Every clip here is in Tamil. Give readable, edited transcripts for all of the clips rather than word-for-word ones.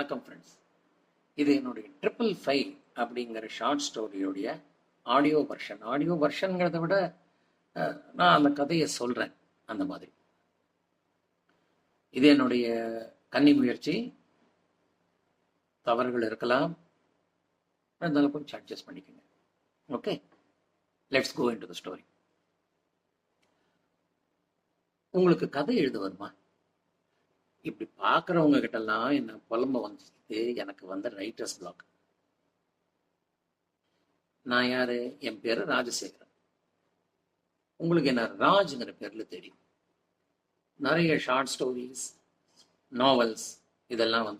வணக்கம் ஃப்ரெண்ட்ஸ். இது என்னுடைய 555 அப்படிங்கிற ஷார்ட் ஸ்டோரியோடைய ஆடியோ வெர்ஷன். ஆடியோ வெர்ஷன்கிறத விட நான் அந்த கதையை சொல்கிறேன். அந்த மாதிரி இது என்னுடைய கன்னி முயற்சி. தவறுகள் இருக்கலாம், இருந்தாலும் கொஞ்சம் அட்ஜஸ்ட் பண்ணிக்கோங்க. Okay, let's go into the story. உங்களுக்கு கதை எழுத வருமா? இப்படி பார்க்குறவங்க கிட்டலாம் என்ன புலம்ப வந்துச்சு, எனக்கு வந்த ரைட்டர்ஸ் பிளாக். நான் யாரு? என் பேரு ராஜசேகரன். உங்களுக்கு என்ன ராஜுங்கிற பேர்ல தெரியும். நிறைய ஷார்ட் ஸ்டோரிஸ், நாவல்ஸ், இதெல்லாம்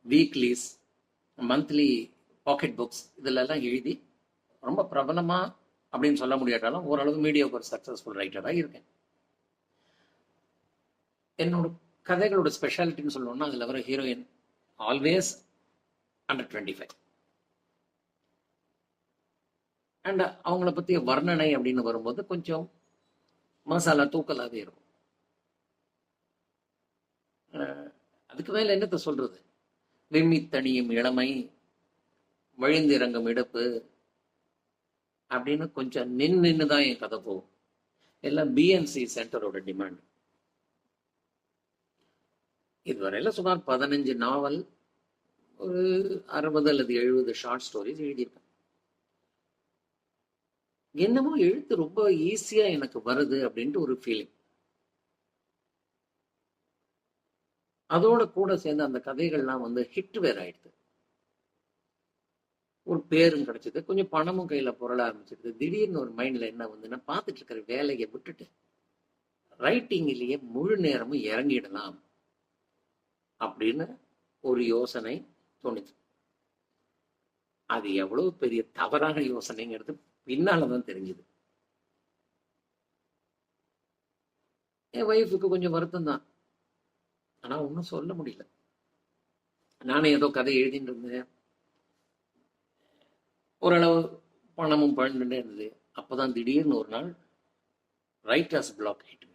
வீக்லிஸ், மந்த்லி பாக்கெட் புக்ஸ் இதிலெல்லாம் எழுதி ரொம்ப பிரபலமா அப்படின்னு சொல்ல முடியாட்டாலும் ஓரளவு மீடியாவுக்கு ஒரு சக்ஸஸ்ஃபுல் ரைட்டராக இருக்கேன். என்னோட கதைகளோட ஸ்பெஷாலிட்டின்னு சொல்லணும்னா, அதில் வர ஹீரோயின் ஆல்வேஸ் அண்டர் 25. அண்ட் அவங்கள பற்றிய வர்ணனை அப்படின்னு வரும்போது கொஞ்சம் மசாலா தூக்கலாகவே இருக்கும். அதுக்கு மேலே என்னத்தை சொல்றது? விம்மி தனியும் இளமை, வழிந்திறங்கும் இடுப்பு அப்படின்னு கொஞ்சம் நின்று தான் என் கதை போகும். எல்லாம் பிஎன்சி சென்டரோட டிமாண்ட். இதுவரையில் சுமார் 15 நாவல், ஒரு 60 அல்லது 70 ஷார்ட் ஸ்டோரிஸ் எழுதியிருக்கேன். என்னமோ எழுத்து ரொம்ப ஈஸியா எனக்கு வருது அப்படின்ட்டு ஒரு ஃபீலிங். அதோட கூட சேர்ந்து அந்த கதைகள்லாம் ஹிட் வேற ஆயிடுது. ஒரு பேரும் கிடைச்சது, கொஞ்சம் பணமும் கையில பொருள ஆரம்பிச்சிருது. திடீர்னு ஒரு மைண்ட்ல என்ன நான் பார்த்துட்டு இருக்கிற வேலையை விட்டுட்டு ரைட்டிங்லேயே முழு நேரமும் இறங்கிடலாம் அப்படின்னு ஒரு யோசனை தோணுச்சு. அது எவ்வளவு பெரிய தவறான யோசனைங்கிறது பின்னாலதான் தெரிஞ்சுது. என் ஒய்ஃபுக்கு கொஞ்சம் வருத்தம் தான், ஆனா ஒன்றும் சொல்ல முடியல. நானே ஏதோ கதை எழுதிட்டு இருந்தேன், ஓரளவு பணமும் பழந்துட்டே இருந்தது. அப்போதான் திடீர்னு ஒரு நாள் ரைட்டர்ஸ் பிளாக் ஆயிட்டு.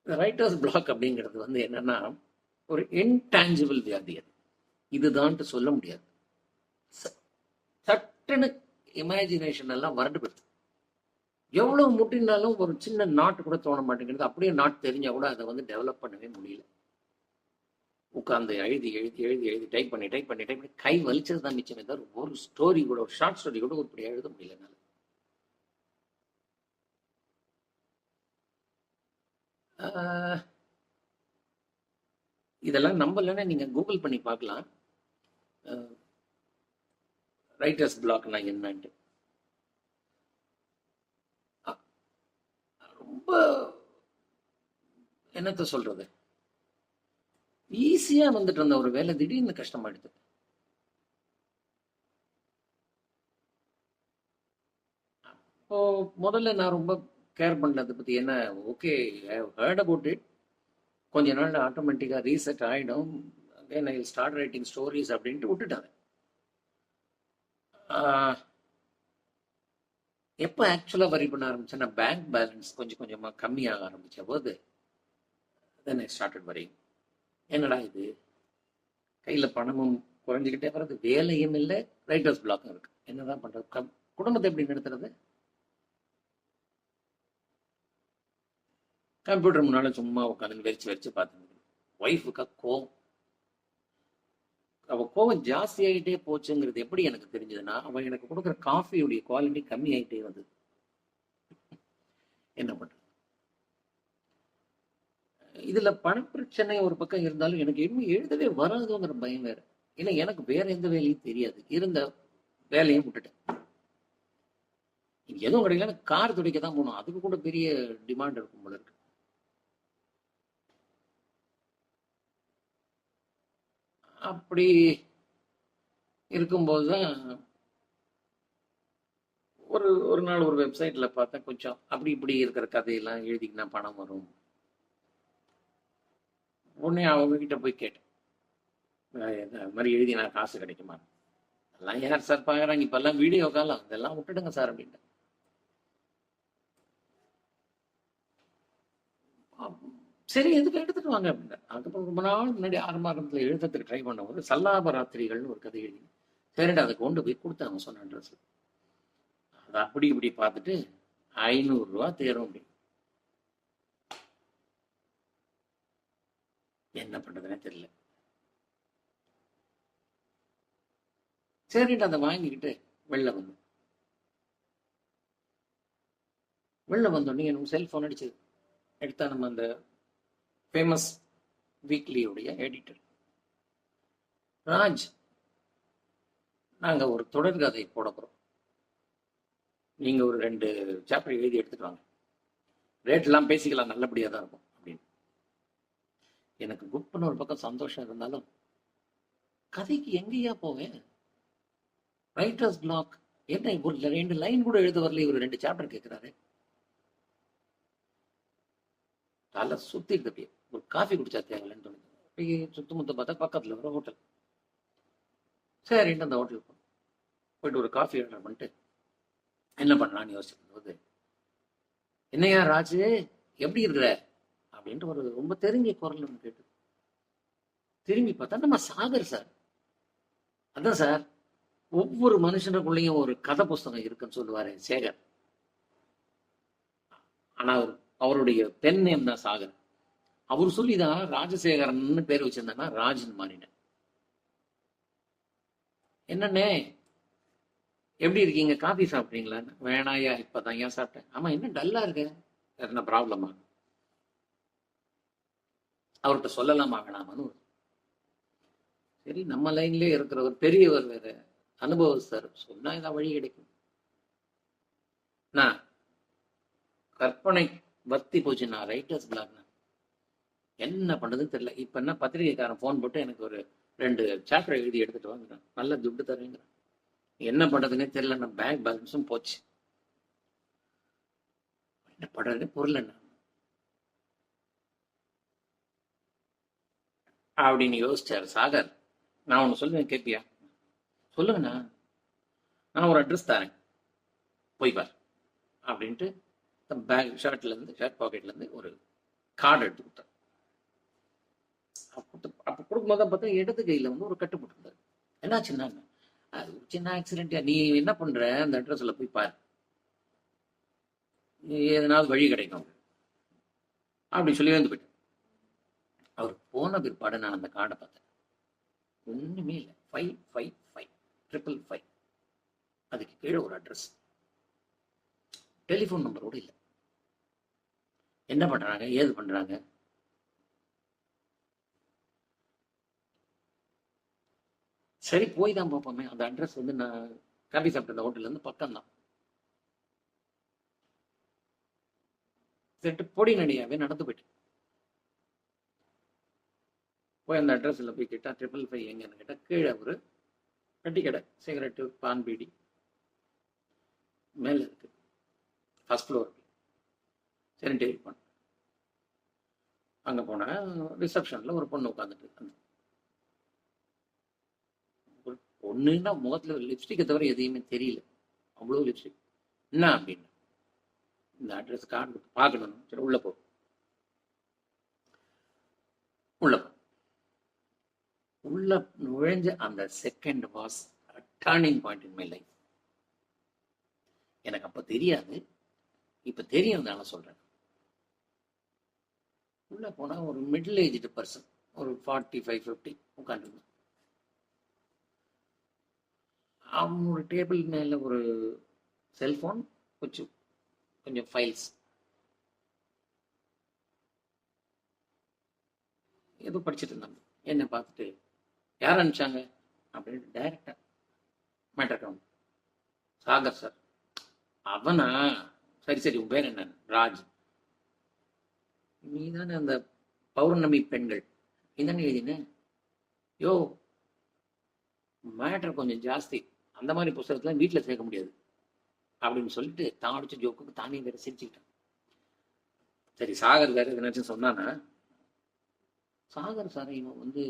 ரைட்டர்ஸ் பிளாக் அப்படிங்கிறது என்னன்னா, ஒரு இன்டான்ஜிபிள் வியாதி. அது இதுதான்ட்டு சொல்ல முடியாது. சட்டுன்னு இமேஜினேஷன் எல்லாம் வறண்டு போயிடுது. எவ்வளவு முட்டினாலும் ஒரு சின்ன நாட்டு கூட தோண மாட்டேங்கிறது. அப்படியே நாட் தெரிஞ்சா கூட அதை டெவலப் பண்ணவே முடியல. உட்காந்து எழுதி எழுதி எழுதி எழுதி டைப் பண்ணி கை வலிச்சது தான் மிச்சமே தவிர ஒரு ஸ்டோரி கூட, ஒரு ஷார்ட் ஸ்டோரி கூட இப்படி எழுத முடியல என்னால. இதெல்லாம் நம்பலன்னா நீங்க கூகுள் பண்ணி பார்க்கலாம், ரைட்டர்ஸ் பிளாக்னா என்னன்ட்டு. ரொம்ப என்னத்த சொல்றது, ஈஸியா இருந்த ஒரு வேலை திடீர்னு கஷ்டமாயிடுது. அப்போ முதல்ல நான் ரொம்ப கேர் பண்ணதை பத்தி என்ன, okay I heard about it, கொஞ்ச நாள் ஆட்டோமேட்டிக்காக ரீசெட் ஆகிடும், then I will start writing stories அப்படின்ட்டு விட்டுட்டாங்க. எப்போ ஆக்சுவலாக வரி பண்ண ஆரம்பிச்சேன்னா, பேங்க் பேலன்ஸ் கொஞ்சம் கொஞ்சமாக கம்மியாக ஆரம்பித்த போது தென் ஐ ஸ்டார்டட் வரி. என்னடா இது, கையில் பணமும் குறைஞ்சிக்கிட்டே வர்றது, வேலையும் இல்லை, ரைட்டர்ஸ் பிளாக்கும் இருக்கு, என்னதான் பண்ணுறது, குடும்பத்தை எப்படி நடத்துறது? கம்ப்யூட்டர் முன்னால சும்மா உட்காந்து வெறிச்சு பார்த்துட்டு ஒய்ஃபுக்கா கோவம். அவள் கோவம் ஜாஸ்தி ஆகிட்டே போச்சுங்கிறது எப்படி எனக்கு தெரிஞ்சதுன்னா, அவன் எனக்கு கொடுக்குற காஃபியுடைய குவாலிட்டி கம்மி ஆகிட்டே வந்தது. என்ன பண்றது? இதுல பணப்பிரச்சனை ஒரு பக்கம் இருந்தாலும் எனக்கு இன்னும் எழுதவே வராதுங்கிற பயம் வேற. ஏன்னா எனக்கு வேற எந்த வேலையும் தெரியாது, இருந்த வேலையும் விட்டுட்டேன். எதுவும் கிடைக்கல, கார் துடைக்க தான் போகணும், அதுக்கு கூட பெரிய டிமாண்ட் இருக்கும் போல இருக்கு. அப்படி இருக்கும்போதுதான் ஒரு நாள் ஒரு வெப்சைட்ல பார்த்தேன், கொஞ்சம் அப்படி இப்படி இருக்கிற கதையெல்லாம் எழுதிக்கினா பணம் வரும். உடனே அவங்க கிட்ட போய் கேட்டேன், இந்த மாதிரி எழுதி நான் காசு கிடைக்குமா? எல்லாம் யார் சார் பாக்குறாங்க, இப்பெல்லாம் வீடியோ காலம், இதெல்லாம் விட்டுடுங்க சார் அப்படின்ட்டு. சரி எதுக்கு எடுத்துட்டு வாங்க அப்படின்னா. அதுக்கப்புறம் ரொம்ப நாள் முன்னாடி ஆரம்பத்தில் எழுதுறதுக்கு ட்ரை பண்ணும்போது சல்லாபராத்திரிகள்னு ஒரு கதை எழுதி சரிடா அதை கொண்டு போய் கொடுத்தாங்க சொன்ன அட்ரஸ். அதை அப்படி இப்படி பார்த்துட்டு 500 ரூபா தேரும் அப்படி. என்ன பண்றதுன்னே தெரியல. சரிட்டு அதை வாங்கிக்கிட்டு வெளில வந்தோம். வெளில வந்தோடனே எனக்கு செல்ஃபோன் அடிச்சது. எடுத்தா நம்ம அந்த ஃபேமஸ் வீக்லியுடைய எடிட்டர் ராஜ், நாங்கள் ஒரு தொடர்கதை போட போகிறோம், நீங்கள் ஒரு 2 சாப்டர் எழுதி எடுத்துட்டு வாங்க, ரேட்லாம் பேசிக்கலாம், நல்லபடியாக தான் இருக்கும் அப்படின்னு. எனக்கு குப்புன்னு ஒரு பக்கம் சந்தோஷம் இருந்தாலும் கதைக்கு எங்கேயா போவேன்? ரைட்டர்ஸ் பிளாக் என்ன, ஒரு 2 லைன் கூட எழுத வரல, ஒரு 2 சாப்டர் கேட்குறாரு. தலை சுத்திட்டு அப்படியே ஒரு காஃபி குடிச்சா தேவையில்லைன்னு தோணுது. சுத்தமுத்த பார்த்தா பக்கத்தில் ஒரு ஹோட்டல். சரின்ட்டு அந்த ஹோட்டலுக்கு போயிட்டு ஒரு காஃபி ஆர்டர் பண்ணிட்டு என்ன பண்ணலான்னு யோசிக்கும் போது, என்னையா ராஜு எப்படி இருக்கிற அப்படின்ட்டு ஒரு ரொம்ப தெரிஞ்ச குரல் ஒன்று கேட்டு திரும்பி பார்த்தா நம்ம சாகர் சார். அதான் சார், ஒவ்வொரு மனுஷனுக்குள்ளேயும் ஒரு கதை புஸ்தகம் இருக்குன்னு சொல்லுவாரு சேகர். ஆனா அவருடைய பெண் நேம் தான் சாகர். அவர் சொல்லிதான் ராஜசேகரன் பேர் வச்சிருந்தாங்கன்னா ராஜன் மாறினேன். என்னண்ணே எப்படி இருக்கீங்க, காஃபி சாப்பிட்றீங்களா? வேணாயா, இப்பதான் ஏன் சாப்பிட்டேன். ஆமா, என்ன டல்லா இருக்க, என்ன ப்ராப்ளமா? அவர்கிட்ட சொல்லலாமா வேணாமான்னு. சரி, நம்ம லைன்லயே இருக்கிறவர் பெரியவர் வேற, அனுபவஸ்தர், சொன்னா ஏதாவது வழி கிடைக்கும். நான் கற்பனை வத்தி போச்சு, நான் ரைட்டர்ஸ் பிளாக்னா என்ன பண்றதுன்னு தெரியல. இப்ப என்ன பத்திரிகைக்காரன் போன் போட்டு எனக்கு ஒரு 2 சாப்டர் எழுதி எடுத்துட்டு வாங்குறேன், நல்ல துட்டு தருங்கிறேன். என்ன பண்றதுன்னே தெரியல, நான் பேங்க் பேலன்ஸும் போச்சு, என்ன பண்றதுன்னு பொருள் என்ன அப்படின்னு யோசிச்சாரு சாகர். நான் ஒண்ணு சொல்லுவேன், கேட்பியா? சொல்லுங்கண்ணா, நான் ஒரு அட்ரஸ் தரேன், போய் பார் அப்படின்ட்டு பேக் ஷர்ட் பாக்கெட்ல இருந்து ஒரு கார்டு எடுத்து கொடுத்தாரு. அப்ப கொடுக்கும்போது தான் பார்த்தா இடது கையில வந்து ஒரு கட்டு போட்டிருந்தாரு. என்னாச்சுன்னா, அது ஒரு சின்ன ஆக்சிடென்ட், நீ என்ன பண்ற, அந்த அட்ரஸ்ல போய் பாரு, எதனாவது வழி கிடைக்கும் அப்படி சொல்லி வந்து போயிட்டேன். அவர் போன பிற்பாடு நான் அந்த கார்டை பார்த்தேன், ஒண்ணுமே இல்லை, 555 அதுக்கு கீழே ஒரு அட்ரஸ், டெலிஃபோன் நம்பரோட இல்லை. என்ன பண்றாங்க, ஏது பண்றாங்க? சரி, போய் தான் பார்ப்போமே. அந்த அட்ரஸ் வந்து நான் காஃபி சாப்பிட்ட அந்த ஹோட்டல்ல இருந்து பக்கம் தான். சரி, பொடி நடிகாவே நடந்து போயிட்டு போய் அந்த அட்ரஸ்ல போய் கேட்டா 555 எங்கன்னு கேட்டா, கீழே ஒரு பெட்டி கடை, சிகரெட்டு பான் பீடி மேல இருக்கு, ஃபர்ஸ்ட் ஃப்ளோர். சரி, டெலிட் பண்ண அங்க போன ரிசப்ஷன்ல ஒரு பொண்ணு உட்காந்துட்டு, அந்த பொண்ணுன்னா முகத்துல லிப்ஸ்டிக்கை தவிர எதையுமே தெரியல, அவ்வளோ லிப்ஸ்டிக். என்ன அப்படின்னு, இந்த அட்ரஸ் கார்டு பார்க்கணும். சரி, உள்ள போ. உள்ள நுழைஞ்ச அந்த second was turning point in my life. எனக்கு அப்ப தெரியாது, இப்ப தெரியும்னால சொல்றேன். உள்ள போனா ஒரு மிடில் ஏஜ்டு பர்சன், ஒரு 45-50 உட்காந்துருந்தோம். அவங்களோட டேபிள் மேல ஒரு செல்போன், கொஞ்சம் ஃபைல்ஸ், ஏதோ படிச்சுட்டு இருந்தாங்க. என்ன பார்த்துட்டு, யார் அனுப்பிச்சாங்க அப்படின்ட்டு டைரக்டா மேட்டர் கவுண்ட், சாகர் சார். அவனா? சரி சரி, உன் பேர் என்ன? ராஜ். நீ தானே அந்த பௌர்ணமி பெண்கள் நீதானே எழுதின? யோ, மேட்டர் கொஞ்சம் ஜாஸ்தி, அந்த மாதிரி புத்தகத்துல வீட்டில் சேர்க்க முடியாது அப்படின்னு சொல்லிட்டு தான் அடிச்ச ஜோக்குக்கு தானே வேற சிரிச்சுக்கிட்டான். சரி, சாகர் வேற எதுனாச்சும் சொன்னானா? சாகர் சார் இவன் வந்து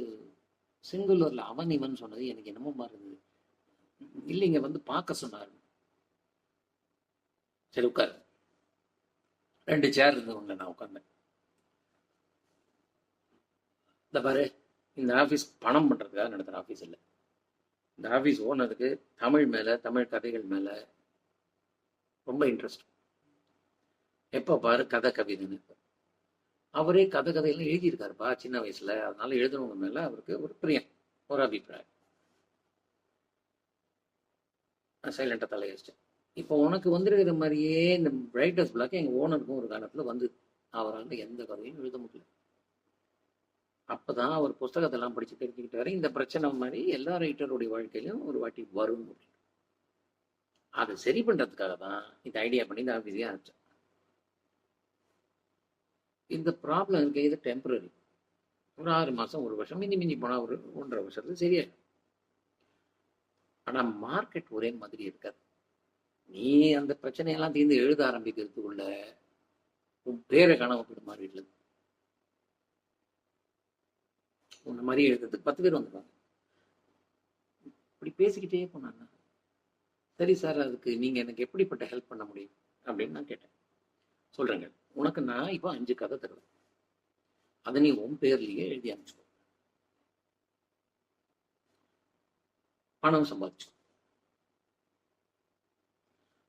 சிங்குலர்ல அவன் இவன் சொன்னது எனக்கு என்னமோ மாதிரி இருந்தது. இல்லைங்க, வந்து பார்க்க சொன்னாரு. சரி உட்காரு. 2 சேர் இருந்தவங்க, நான் உட்கார்ந்தேன். இந்த பாரு, இந்த ஆஃபீஸ் பணம் பண்ணுறதுக்காக நடத்துகிற ஆஃபீஸ் இல்லை. இந்த ஆஃபீஸ் ஓனருக்கு தமிழ் மேலே, தமிழ் கதைகள் மேலே ரொம்ப இன்ட்ரெஸ்ட். எப்போ பாரு கதை கவிதைன்னு. அவரே கதையெல்லாம் எழுதியிருக்காருப்பா சின்ன வயசுல, அதனால எழுதுனவங்க மேல அவருக்கு ஒரு பிரியம், ஒரு அபிப்பிராயம். சைலண்டா தலையடிச்சேன். இப்போ உனக்கு வந்துருக்கிற மாதிரியே இந்த ரைட்டர்ஸ் பிளாக் எங்க ஓனருக்கும் ஒரு காலத்துல வந்து அவரால் எந்த கதையும் எழுத முடியல. அப்பதான் அவர் புஸ்தகத்தெல்லாம் படிச்சு தெரிஞ்சுக்கிட்டாரு, இந்த பிரச்சனை மாதிரி எல்லா ரைட்டருடைய வாழ்க்கையிலும் ஒரு வாட்டி வரும் அப்படின்னு. அதை சரி பண்றதுக்காக தான் இந்த ஐடியா பண்ணி இந்த ஆஃபீஸே ஆரம்பிச்சேன். இந்த ப்ராப்ளம் இருக்க இது டெம்பரரி. ஒரு 6 மாசம், 1 வருஷம், மிஞ்சி போனால் ஒரு 1.5 வருஷத்துல சரியாயிடும். ஆனால் மார்க்கெட் ஒரே மாதிரி இருக்காது. நீ அந்த பிரச்சனையெல்லாம் தீர்ந்து எழுத ஆரம்பிக்கிறதுக்குள்ள உன் பேரை காணாம போயிடும் மார்க்கெட்ல. உன்ன மாதிரி எழுதுறதுக்கு 10 பேர் வந்துருவாங்க. இப்படி பேசிக்கிட்டே போனாங்க. சரி சார், அதுக்கு நீங்க எனக்கு எப்படிப்பட்ட ஹெல்ப் பண்ண முடியும் அப்படின்னு நான் கேட்டேன். சொல்றேங்க, உனக்கு நான் இப்போ 5 கதை தருவேன், அதை நீ உன் பேர்லயே எழுதி அனுப்பிச்சுக்கோ, பணம் சம்பாதிச்சு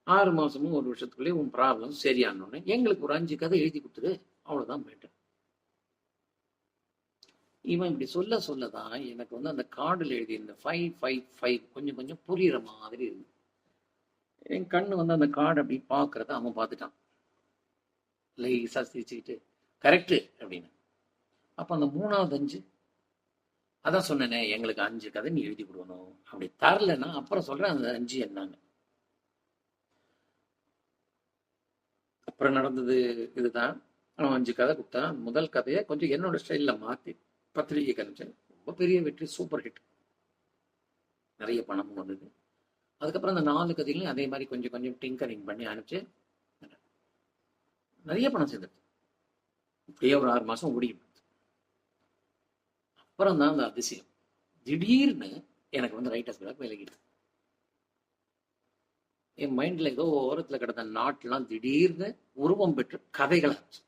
6 மாசமும் 1 வருஷத்துக்குள்ளே உன் ப்ராப்ளம் சரியானோன்னு எங்களுக்கு ஒரு 5 கதை எழுதி கொடுத்துரு, அவ்வளவுதான் மேட்டர். இவன் இப்படி சொல்லதான் எனக்கு வந்து அந்த கார்டில் எழுதி இந்த 555 கொஞ்சம் கொஞ்சம் புரியுற மாதிரி இருக்கு. என் கண்ணு வந்து அந்த கார்டு அப்படி பார்க்கறத அவன் பார்த்துட்டான். லைஸா சிரிச்சுக்கிட்டு கரெக்டு அப்படின்னு. அப்போ அந்த 3வது 5, அதான் சொன்னேனே எங்களுக்கு 5 கதை நீ எழுதி கொடுக்கணும், அப்படி தரலன்னா அப்புறம் சொல்றேன் அந்த 5 என்னன்னு. அப்புறம் நடந்தது இதுதான். அவன் 5 கதை கொடுத்தான். முதல் கதையை கொஞ்சம் என்னோட ஸ்டைல்ல மாத்தி பத்திரிகைக்கு அனுப்பிச்சேன். ரொம்ப பெரிய வெற்றி, சூப்பர் ஹிட், நிறைய பணமும் வந்தது. அதுக்கப்புறம் அந்த 4 கதைகளையும் அதே மாதிரி கொஞ்சம் கொஞ்சம் டிங்கரிங் பண்ணி அனுப்பிச்சு நிறைய பணம் சேர்ந்துருச்சு. இப்படியே ஒரு 6 மாசம் ஓடிக்கிட்டு. அப்புறம் தான் அந்த அதிசயம், திடீர்னு எனக்கு வந்து ரைட்டர்ஸ் பிளாக் விலகிட்டு. என் மைண்ட்ல ஏதோ ஓரத்துல கிடந்த நாட்டெல்லாம் திடீர்னு உருவம் பெற்று கதைகள் ஆச்சு.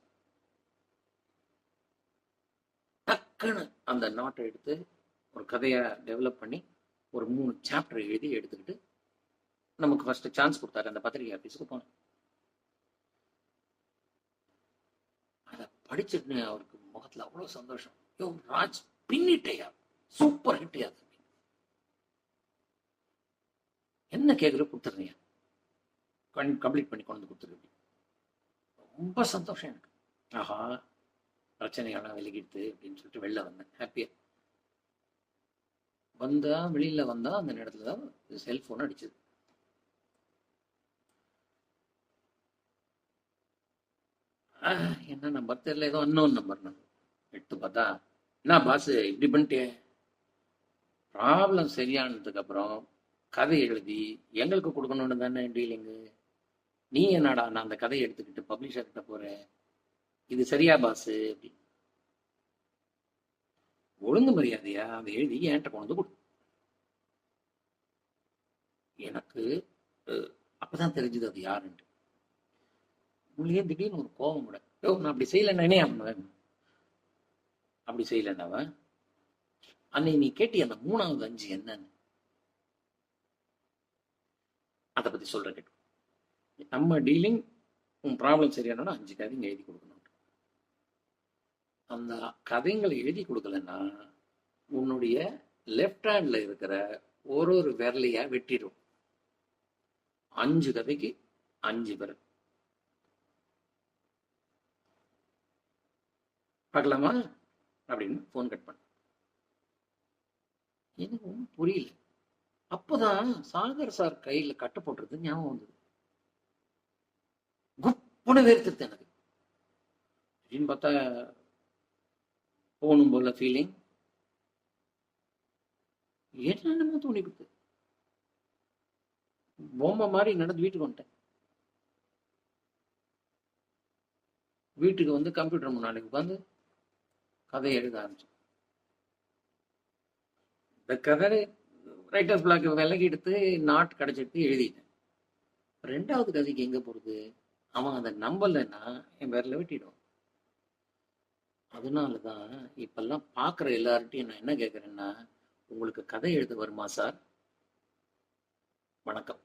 டக்குன்னு அந்த நாட்டை எடுத்து ஒரு கதையை டெவலப் பண்ணி ஒரு 3 சாப்டர் எழுதி எடுத்துக்கிட்டு நமக்கு ஃபர்ஸ்ட் சான்ஸ் கொடுத்தாரு. அந்த பத்திரிகை ஆஃபீஸுக்கு போனேன். அதை படிச்சுட்டு அவருக்கு முகத்துல அவ்வளவு சந்தோஷம். யோ ராஜ், பின்னிட்டையா, சூப்பர் ஹிட்டையா, என்ன கேட்குற கொடுத்துருந்தீங்க, கம்ப்ளீட் பண்ணி கொண்டு கொடுத்துருக்கு. ரொம்ப சந்தோஷம் எனக்கு. ஆஹா, பிரச்சனைகள்லாம் விலகிடுது அப்படின்னு சொல்லிட்டு வெளில வந்தேன் ஹாப்பியா. வெளியில வந்தா அந்த நேரத்துல தான் செல்போன் அடிச்சது. என்ன நம்பர் தெரியல, ஏதோ அன்னோன் நம்பர். நான் எடுத்து பார்த்தா, என்ன பாஸ் இப்படி பண்ணிட்டே. ப்ராப்ளம் சரியானதுக்கு அப்புறம் கதை எழுதி எங்களுக்கு கொடுக்கணும்னு தானே டீலிங்கு. நீ என்னடா நான் அந்த கதையை எடுத்துக்கிட்டு பப்ளிஷர் கிட்ட போறேன், இது சரியா பாஸ் அப்படி. ஒழுங்கு மரியாதையா அதை எழுதி என்கிட்ட கொண்டு கொடு. எனக்கு அப்பதான் தெரிஞ்சது அது யாருன்ட்டு. உள்ளே திடீர்னு ஒரு கோபம் கூட. யோ நான் அப்படி செய்யலன்னே பண்ணுவேன். அப்படி செய்யலன்னவன் அன்னை நீ கேட்டி அந்த 3வது 5 என்னன்னு அதை பத்தி சொல்ற கேட்டு. நம்ம டீலிங், உன் ப்ராப்ளம் சரியானோட 5 கதைங்க எழுதி கொடுக்கணும். அந்த கதைங்களை எழுதி கொடுக்கலன்னா உன்னுடைய லெஃப்ட் ஹேண்ட்ல இருக்கிற ஒரு விரலையா வெட்டிடும். 5 கதைக்கு 5 பேர் பார்க்கலாமா அப்படின்னு போன் கட் பண்ண. எனக்கு ஒன்றும் புரியல. அப்போதான் சாகர் சார் கையில கட்ட போட்டுறது ஞாபகம் வந்தது. குப்புன்னு வேர்த்துட்டு எனக்கு. அப்படின்னு பார்த்தா போகணும் போல ஃபீலிங், என்னென்னமோ தோணி கொடுத்து பொம்மை மாதிரி நடந்து வீட்டுக்கு வந்துட்டேன். வீட்டுக்கு வந்து கம்ப்யூட்டர் முன்னாடி உட்காந்து கதையை எழுத ஆரம்பிச்சேன். இந்த கதை ரைட்டர்ஸ் பிளாக் விலகி எடுத்து நாட் கிடைச்சிட்டு எழுதிட்டேன். 2வது கதைக்கு எங்க போறது? அவன் அதை நம்பலன்னா என் பேர்ல வெட்டிடும். அதனால தான் இப்பெல்லாம் பார்க்குற எல்லார்ட்டையும் நான் என்ன கேட்குறேன்னா, உங்களுக்கு கதை எழுத வருமா சார்? வணக்கம்.